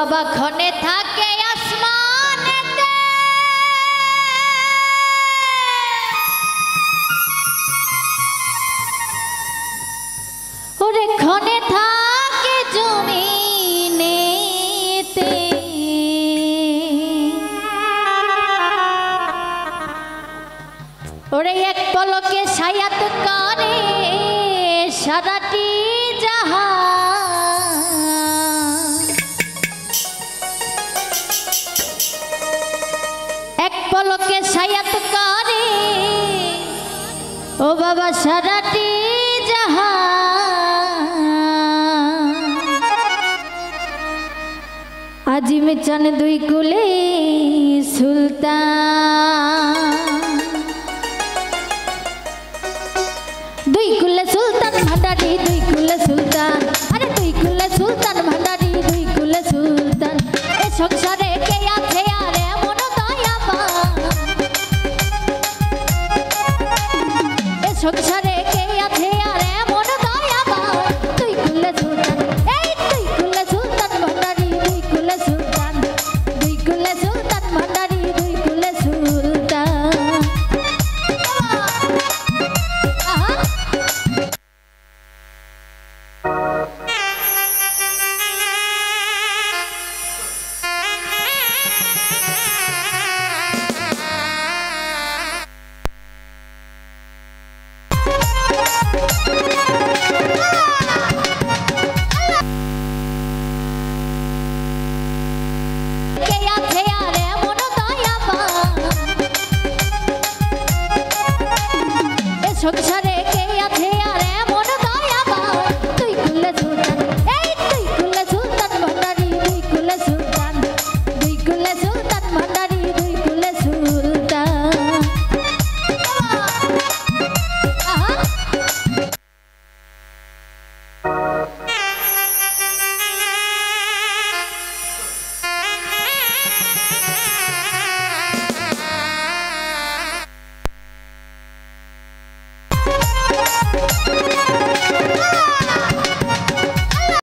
বাবা ক্ষণে থাকে আসমানেতে, ওরে ক্ষণে থাকে জমিনেতে। ওরে এক পলকে সায়াত করে সারাটি জাহান, এক পলকে সায়াত করে ও বাবা সারাটি জাহান। আজিমে চান দুই কুলে সুলতান, দুই কুলে সুলতান ভান্ডারি, দুই কুলে সুলতান, আরে দুই কুলে সুলতান ভান্ডারি, দুই কুলে সুলতান। এ সংসারে কে আছে আর এমন দয়াবান, এ সংসারে কে আছে আর এমন দয়াবান। দুই কুলে সুলতান, এই দুই কুলে সুলতান ভান্ডারি, দুই কুলে সুলতান, দুই কুলে সুলতান ভান্ডারি, দুই কুলে সুলতান। সংসারে